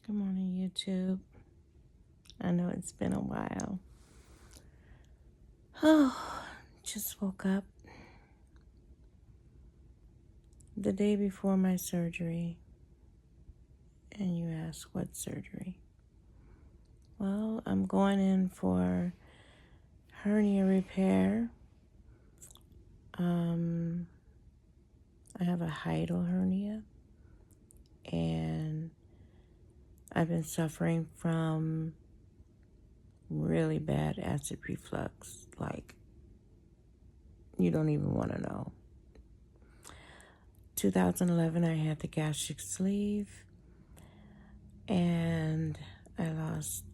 Good morning, YouTube. I know it's been a while. Oh, just woke up the day before my surgery. And you ask, what surgery? Well, I'm going in for hernia repair. I have a hiatal hernia. And I've been suffering from really bad acid reflux. Like, you don't even want to know. 2011, I had the Gastric Sleeve, and I lost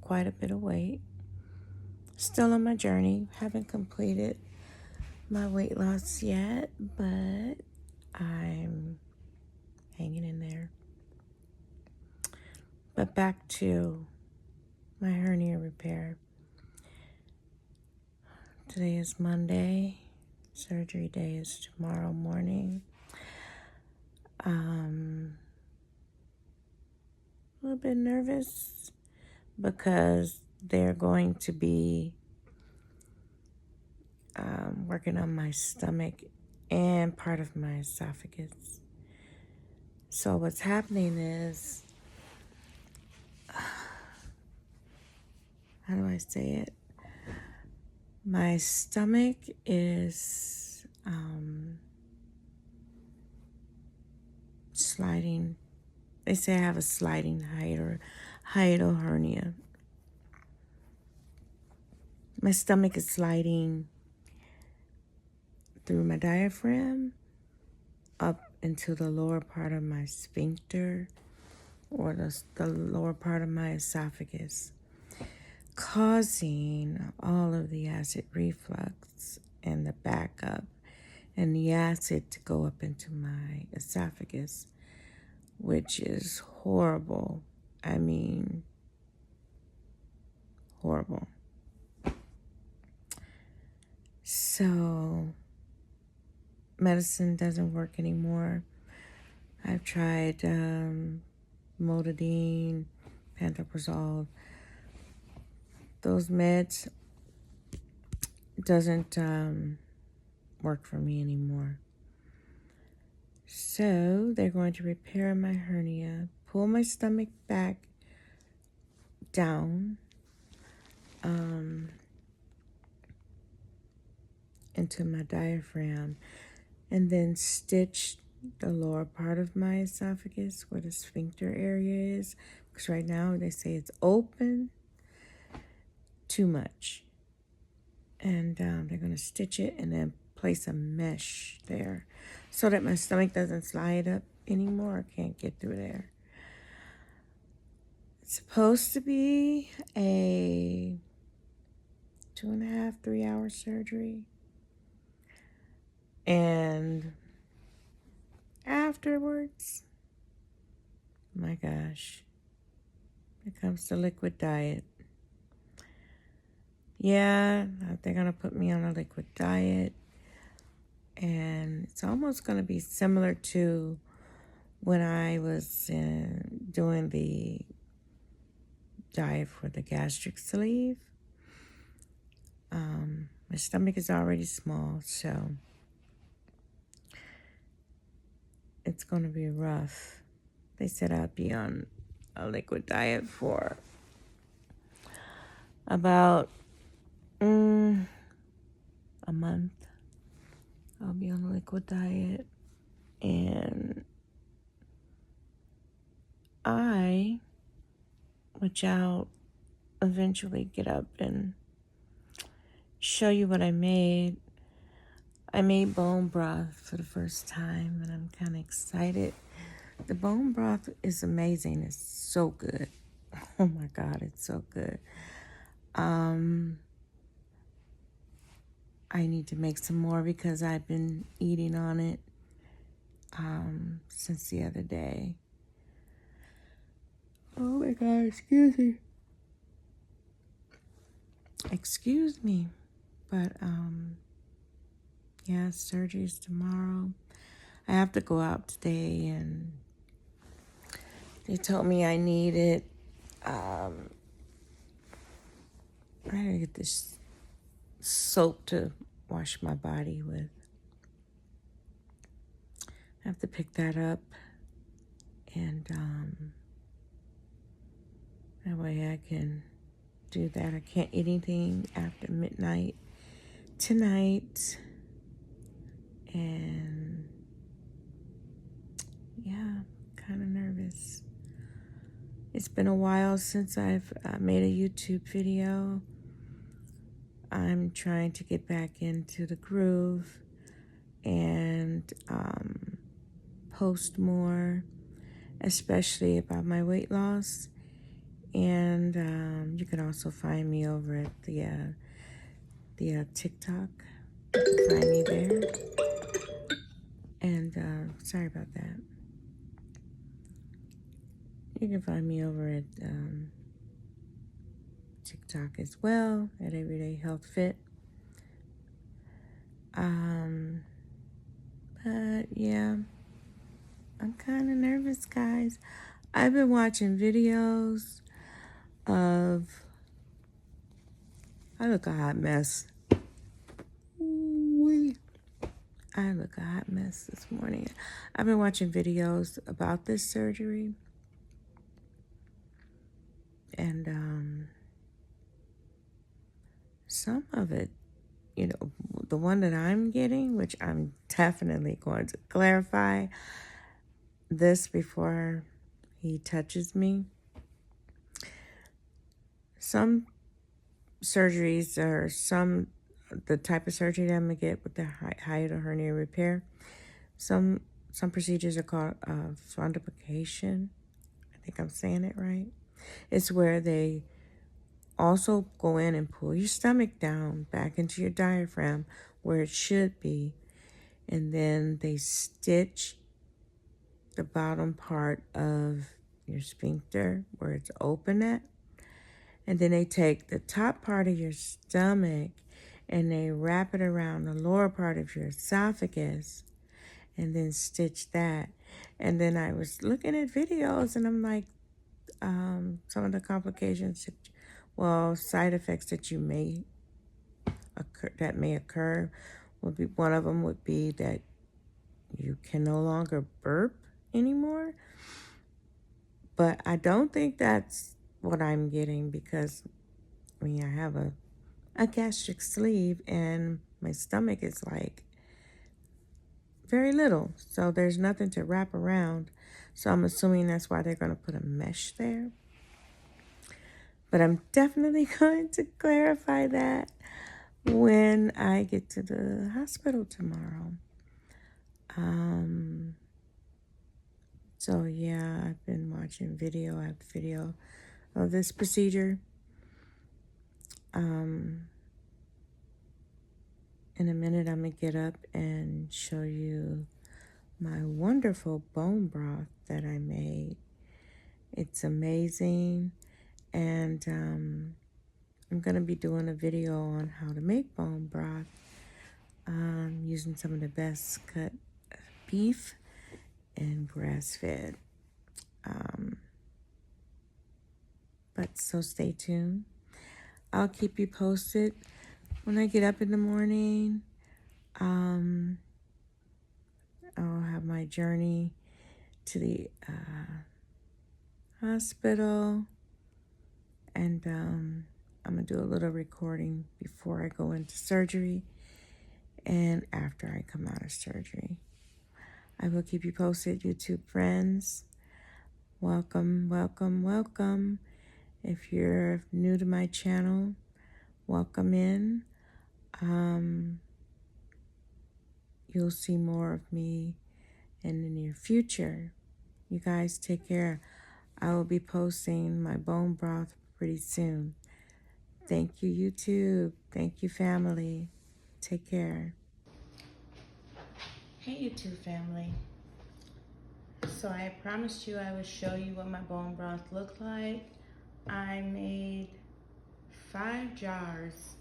quite a bit of weight. Still on my journey. Haven't completed my weight loss yet, but I'm hanging in there. But back to my hernia repair. Today is Monday. Surgery day is tomorrow morning. A little bit nervous because they're going to be working on my stomach and part of my esophagus. So what's happening is, how do I say it? My stomach is sliding. They say I have a sliding hiatal hernia. My stomach is sliding through my diaphragm up into the lower part of my sphincter, or the lower part of my esophagus, causing all of the acid reflux and the backup and the acid to go up into my esophagus, which is horrible. I mean, horrible. So, medicine doesn't work anymore. I've tried Modidine, pantoprazole. Those meds doesn't work for me anymore. So they're going to repair my hernia, pull my stomach back down into my diaphragm, and then stitch the lower part of my esophagus where the sphincter area is, because right now they say it's open too much. And they're going to stitch it and then place a mesh there so that my stomach doesn't slide up anymore. I can't get through there. It's supposed to be a 2.5, 3 hour surgery. And afterwards, my gosh, it comes to liquid diet. Yeah, they're going to put me on a liquid diet. And it's almost going to be similar to when I was doing the diet for the gastric sleeve. My stomach is already small, so it's going to be rough. They said I'd be on a liquid diet for about a month. I'll be on a liquid diet, and which I'll eventually get up and show you what I made. I made bone broth for the first time, and I'm kind of excited. The bone broth is amazing. It's so good. Oh my God, it's so good. I need to make some more because I've been eating on it since the other day. Oh my God, excuse me. Excuse me. But yeah, surgery's tomorrow. I have to go out today and They told me I needed, I had to get this soap to wash my body with. I have to pick that up, and that way I can do that. I can't eat anything after midnight tonight, and yeah, kind of nervous. It's been a while since I've made a YouTube video. I'm trying to get back into the groove and post more, especially about my weight loss. And you can also find me over at the TikTok. You can find me there. And sorry about that. You can find me over at TikTok as well at Everyday Health Fit. But yeah, I'm kind of nervous, guys. I've been watching videos of, I look a hot mess. Ooh-wee. I look a hot mess this morning. I've been watching videos about this surgery. And some of it, you know, the one that I'm getting, which I'm definitely going to clarify this before he touches me. Some surgeries or the type of surgery that I'm going to get with the hiatal hernia repair, some procedures are called fundoplication. I think I'm saying it right. It's where they also go in and pull your stomach down back into your diaphragm where it should be. And then they stitch the bottom part of your sphincter where it's open at. And then they take the top part of your stomach and they wrap it around the lower part of your esophagus and then stitch that. And then I was looking at videos and I'm like, some of the complications, side effects that may occur would be, one of them would be that you can no longer burp anymore. But I don't think that's what I'm getting because, I mean, I have a gastric sleeve and my stomach is like very little. So there's nothing to wrap around. So I'm assuming that's why they're going to put a mesh there. But I'm definitely going to clarify that when I get to the hospital tomorrow. So yeah, I've been watching video after video of this procedure. In a minute, I'm going to get up and show you my wonderful bone broth that I made. It's amazing. And I'm going to be doing a video on how to make bone broth using some of the best cut beef and grass-fed. But so stay tuned. I'll keep you posted. When I get up in the morning, I'll have my journey to the hospital, and I'm going to do a little recording before I go into surgery and after I come out of surgery. I will keep you posted, YouTube friends. Welcome, welcome, welcome. If you're new to my channel, welcome in. You'll see more of me in the near future. You guys take care. I will be posting my bone broth pretty soon. Thank you, YouTube. Thank you, family. Take care. Hey, YouTube family. So I promised you I would show you what my bone broth looked like. I made 5 jars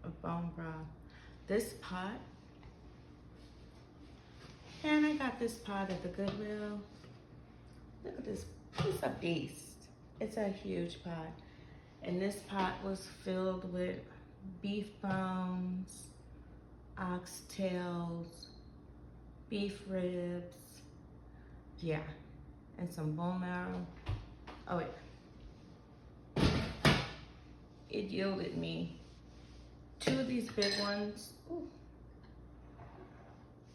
of bone broth. This pot, and I got this pot at the Goodwill. Look at this a beast. It's a huge pot. And this pot was filled with beef bones, oxtails, beef ribs, yeah, and some bone marrow. Oh wait. It yielded me 2 of these big ones, ooh,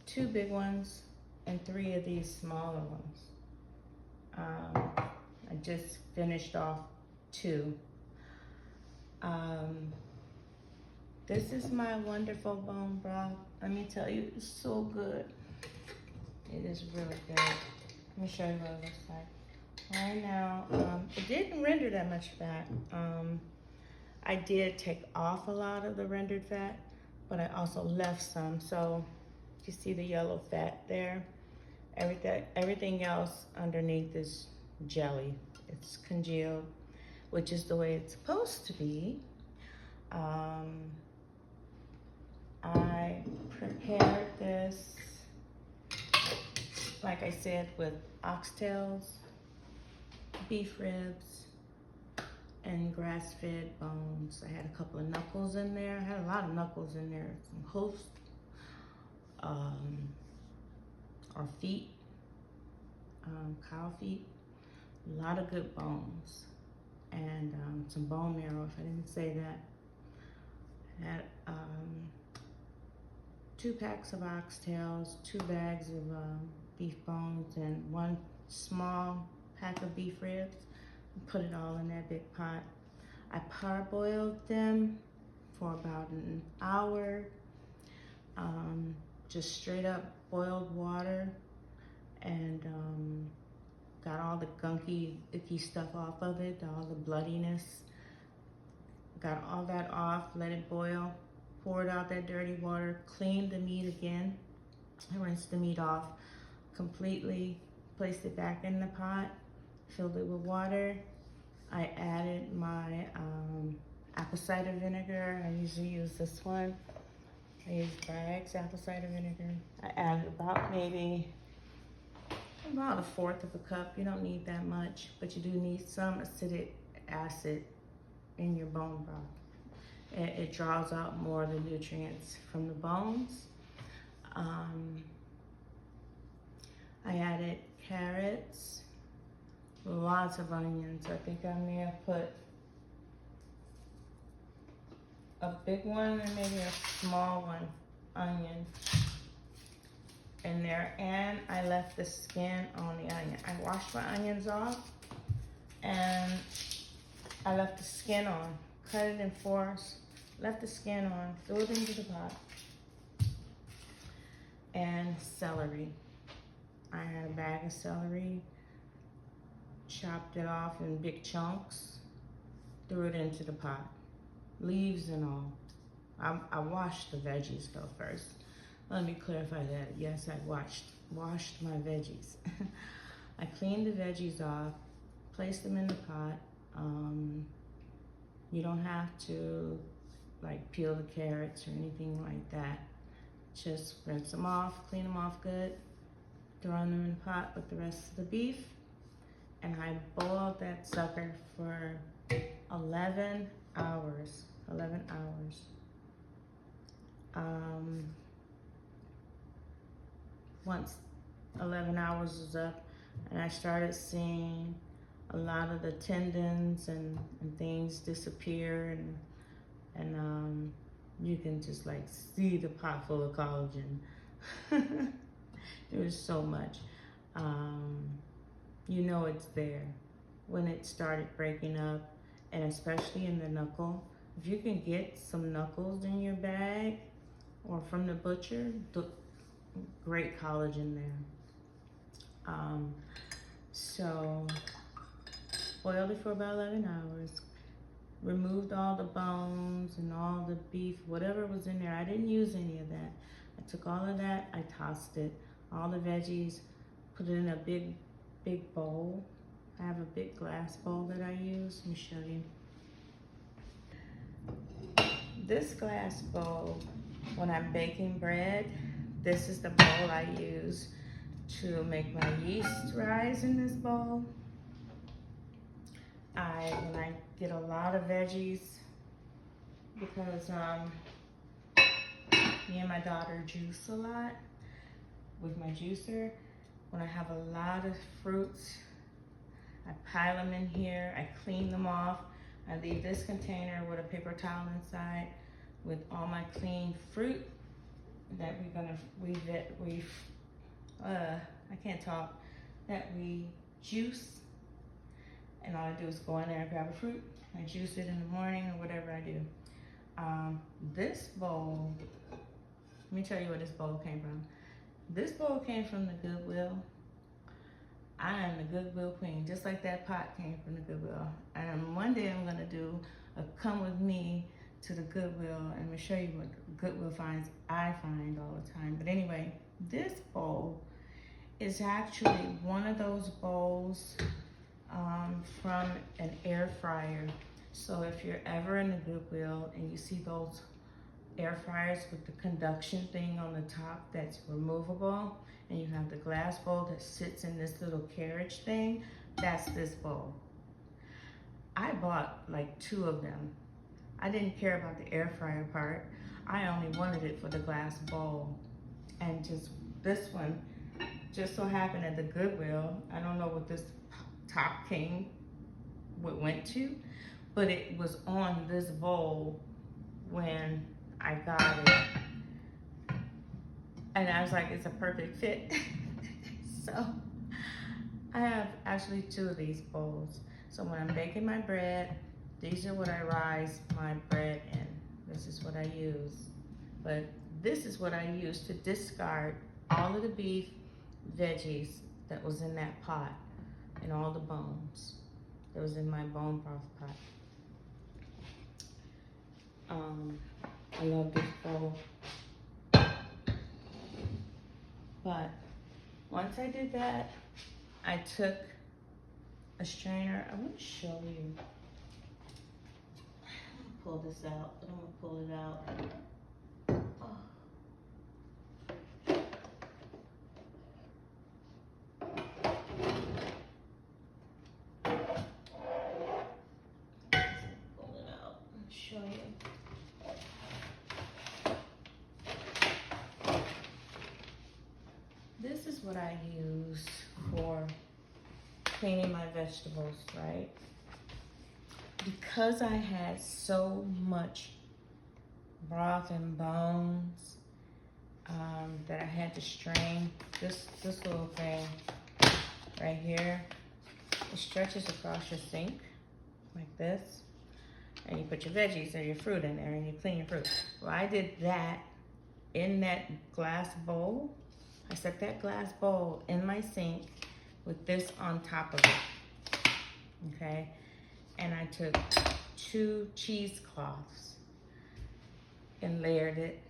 2 big ones, and 3 of these smaller ones. I just finished off 2. This is my wonderful bone broth. Let me tell you, it's so good. It is really good. Let me show you what it looks like. Right now, it didn't render that much fat. I did take off a lot of the rendered fat, but I also left some. So you see the yellow fat there? Everything else underneath is jelly. It's congealed, which is the way it's supposed to be. I prepared this, like I said, with oxtails, beef ribs, and grass-fed bones. I had a couple of knuckles in there. I had a lot of knuckles in there. Some hoofs, or feet, cow feet. A lot of good bones. And some bone marrow, if I didn't say that. I had 2 packs of oxtails, 2 bags of beef bones, and 1 small pack of beef ribs. Put it all in that big pot. I parboiled them for about an hour. Just straight up boiled water, and got all the gunky, icky stuff off of it, all the bloodiness. Got all that off, let it boil, poured out that dirty water, cleaned the meat again. I rinsed the meat off completely, placed it back in the pot, filled it with water. I added my apple cider vinegar. I usually use this one. I use Bragg's apple cider vinegar. I added about maybe about 1/4 of a cup. You don't need that much, but you do need some acidic acid in your bone broth. It draws out more of the nutrients from the bones. I added carrots, lots of onions. I think I may have put a big one and maybe a small one onion in there, and I left the skin on the onion. I washed my onions off and I left the skin on, cut it in 4s, left the skin on, threw it into the pot. And celery. I had a bag of celery, chopped it off in big chunks, threw it into the pot, leaves and all. I washed the veggies though first. Let me clarify that. Yes, I washed my veggies. I cleaned the veggies off, placed them in the pot. You don't have to like peel the carrots or anything like that. Just rinse them off, clean them off good, throw them in the pot with the rest of the beef. And I boiled that sucker for 11 hours. 11 hours. Once 11 hours was up and I started seeing a lot of the tendons and things disappear, and you can just like see the pot full of collagen. There was so much. You know it's there when it started breaking up, and especially in the knuckle. If you can get some knuckles in your bag or from the butcher, great collagen there. So boiled it for about 11 hours, removed all the bones and all the beef, whatever was in there. I didn't use any of that. I took all of that, I tossed it, all the veggies, put it in a big bowl. I have a big glass bowl that I use. Let me show you. This glass bowl, when I'm baking bread, this is the bowl I use to make my yeast rise in this bowl. when I get a lot of veggies, because me and my daughter juice a lot with my juicer. When I have a lot of fruits, I pile them in here, I clean them off. I leave this container with a paper towel inside with all my clean fruit that I can't talk, that we juice. And all I do is go in there and grab a fruit. I juice it in the morning or whatever I do. This bowl, let me tell you where this bowl came from. This bowl came from the Goodwill. I am the Goodwill queen, just like that pot came from the Goodwill. And one day I'm gonna do a come with me to the Goodwill and I'm gonna show you what Goodwill finds I find all the time. But anyway, this bowl is actually one of those bowls from an air fryer. So if you're ever in the Goodwill and you see those air fryers with the conduction thing on the top that's removable, and you have the glass bowl that sits in this little carriage thing, that's this bowl. I bought like 2 of them. I didn't care about the air fryer part. I only wanted it for the glass bowl. And just this one just so happened at the Goodwill, I don't know what this top went to, but it was on this bowl when I got it. And I was like, it's a perfect fit. So I have actually 2 of these bowls. So when I'm baking my bread, these are what I rise my bread in. This is what I use. But this is what I use to discard all of the beef veggies that was in that pot and all the bones that was in my bone broth pot. I love this bowl. But once I did that, I took a strainer. I want to show you. I'm gonna pull this out. I'm gonna pull it out. Oh. Pull it out and show you. This is what I use for cleaning my vegetables, right? Because I had so much broth and bones that I had to strain, this little thing right here, it stretches across your sink like this, and you put your veggies or your fruit in there and you clean your fruit. Well, I did that in that glass bowl. I set that glass bowl in my sink with this on top of it, okay? And I took 2 cheesecloths and layered it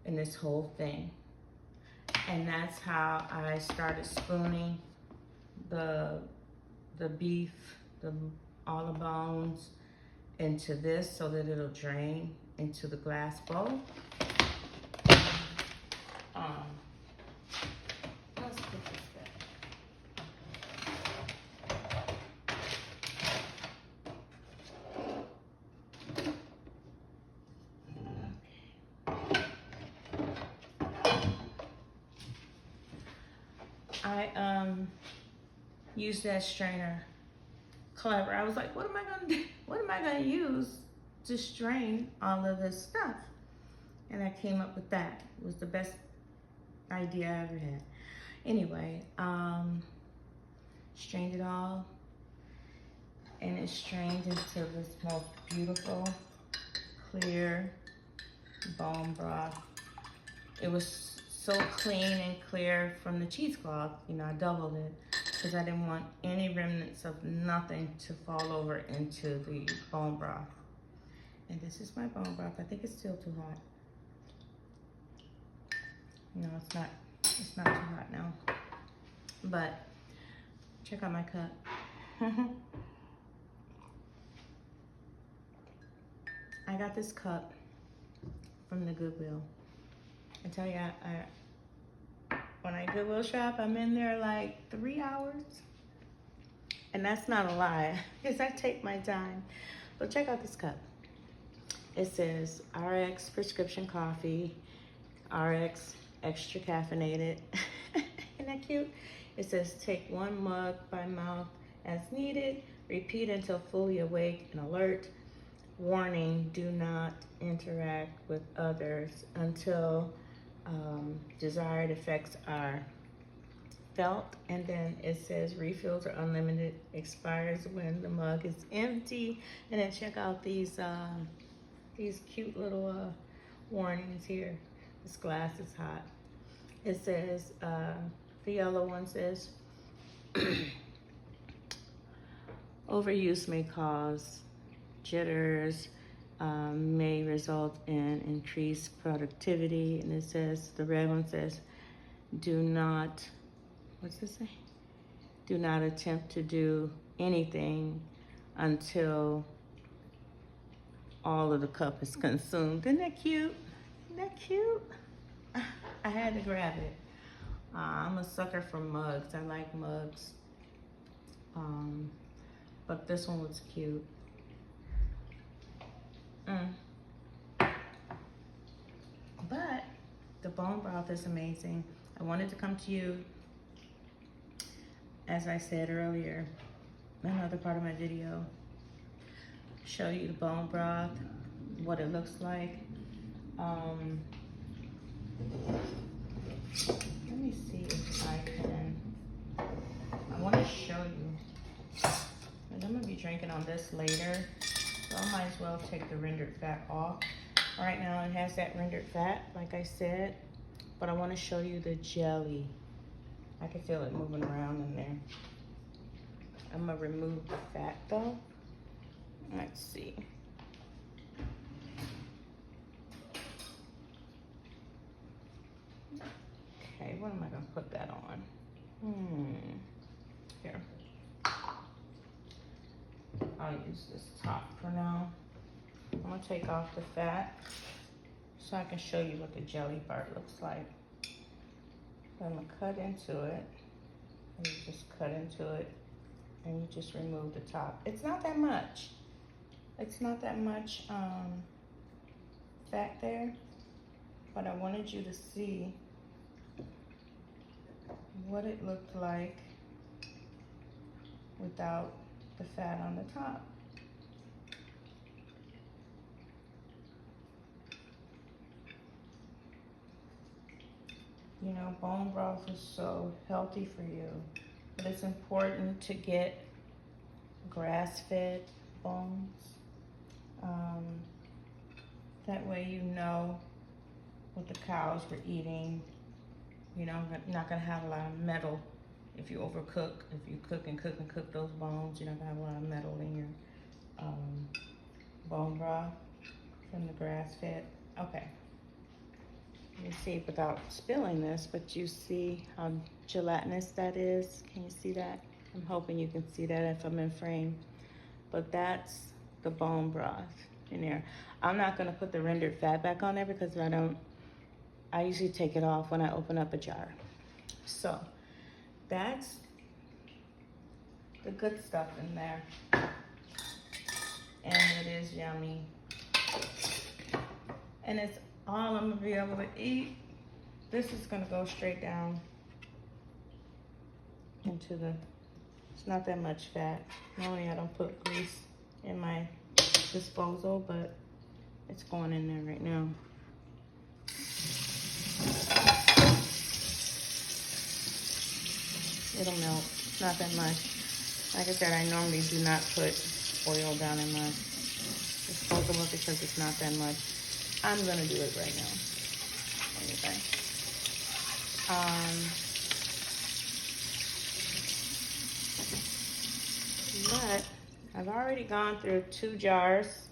in this whole thing. And that's how I started spooning the beef, all the bones into this so that it'll drain into the glass bowl. Let's put this back. I used that strainer clever. I was like, what am I gonna do? What am I gonna use to strain all of this stuff? And I came up with that. It was the best idea I ever had. Anyway, strained it all, and it strained into this most beautiful, clear bone broth. It was so clean and clear from the cheesecloth. You know, I doubled it because I didn't want any remnants of nothing to fall over into the bone broth. And this is my bone broth. I think it's still too hot. No, it's not too hot now. But check out my cup. I got this cup from the Goodwill. I tell you, when I Goodwill shop, I'm in there like 3 hours. And that's not a lie, because I take my time. But check out this cup. It says RX prescription coffee, RX extra caffeinated. Isn't that cute? It says take 1 mug by mouth as needed. Repeat until fully awake and alert. Warning, do not interact with others until desired effects are felt. And then it says refills are unlimited, expires when the mug is empty. And then check out these cute little warnings here. This glass is hot. It says, the yellow one says, overuse may cause jitters, may result in increased productivity. And it says, the red one says, do not, what's this say? Do not attempt to do anything until all of the cup is consumed. Isn't that cute? Isn't that cute? I had to grab it. I'm a sucker for mugs. I like mugs. But this one was cute. But the bone broth is amazing. I wanted to come to you, as I said earlier, another part of my video, show you the bone broth, what it looks like. Let me see if I can, I want to show you, and I'm going to be drinking on this later, so I might as well take the rendered fat off. Right now it has that rendered fat, like I said, but I want to show you the jelly. I can feel it moving around in there. I'm going to remove the fat though. Let's see. Okay, what am I going to put that on? Here. I'll use this top for now. I'm going to take off the fat so I can show you what the jelly part looks like. So I'm going to cut into it. And you just cut into it and you just remove the top. It's not that much. It's not that much fat there, but I wanted you to see what it looked like without the fat on the top. You know, bone broth is so healthy for you, but it's important to get grass-fed bones. That way you know what the cows were eating. You know, not gonna have a lot of metal if you overcook. If you cook and cook and cook those bones, you're not gonna have a lot of metal in your bone broth from the grass-fed. Okay. You see without spilling this, but you see how gelatinous that is. Can you see that? I'm hoping you can see that if I'm in frame. But that's the bone broth in there. I'm not gonna put the rendered fat back on there because I usually take it off when I open up a jar. So that's the good stuff in there. And it is yummy. And it's all I'm gonna be able to eat. This is gonna go straight down into the, it's not that much fat. Normally I don't put grease in my disposal, but it's going in there right now. It'll melt, it's not that much. Like I said, I normally do not put oil down in my disposable because it's not that much. I'm gonna do it right now. Anyway. But I've already gone through 2 jars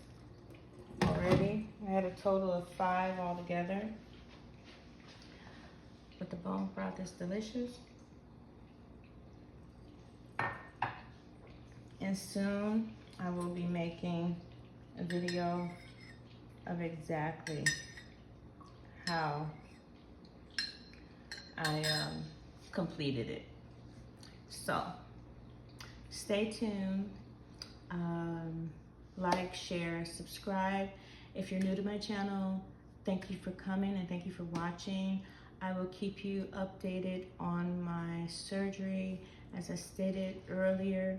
already. I had a total of 5 altogether. But the bone broth is delicious. And soon I will be making a video of exactly how I completed it. So stay tuned. Like, share, subscribe. If you're new to my channel, thank you for coming and thank you for watching. I will keep you updated on my surgery. As I stated earlier,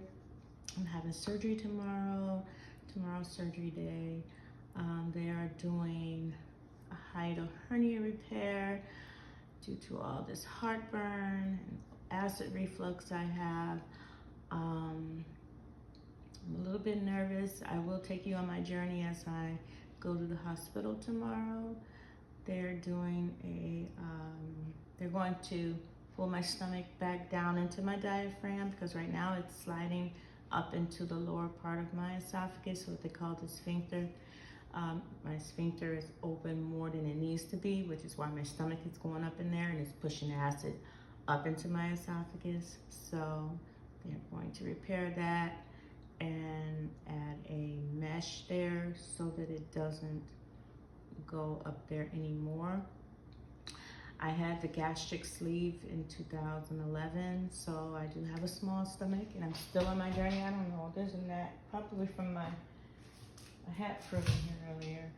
I'm having surgery tomorrow. Tomorrow's surgery day. They are doing a hiatal hernia repair due to all this heartburn and acid reflux I have. I'm a little bit nervous. I will take you on my journey as I go to the hospital tomorrow. They're doing they're going to pull my stomach back down into my diaphragm because right now it's sliding up into the lower part of my esophagus, what they call the sphincter. My sphincter is open more than it needs to be, which is why my stomach is going up in there and it's pushing acid up into my esophagus. So they're going to repair that and add a mesh there so that it doesn't go up there anymore. I had the gastric sleeve in 2011, so I do have a small stomach and I'm still on my journey. I don't know, this and that, probably from I had fruit in here earlier.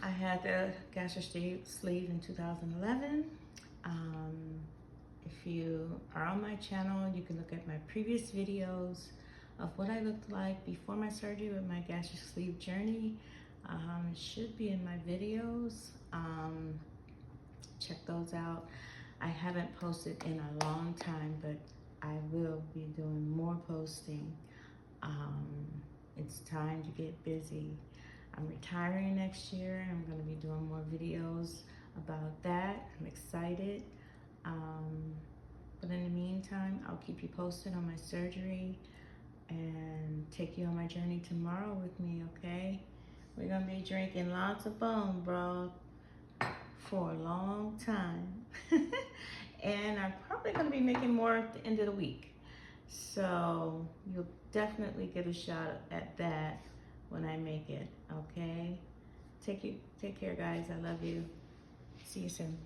I had the gastric sleeve in 2011. If you are on my channel, you can look at my previous videos of what I looked like before my surgery with my gastric sleeve journey. It should be in my videos. Check those out. I haven't posted in a long time, but I will be doing more posting. It's time to get busy. I'm retiring next year and I'm going to be doing more videos about that. I'm excited. But in the meantime, I'll keep you posted on my surgery and take you on my journey tomorrow with me, okay? We're gonna be drinking lots of bone broth for a long time. And I'm probably gonna be making more at the end of the week. So you'll definitely get a shot at that when I make it, okay? Take care, guys. I love you. See you soon.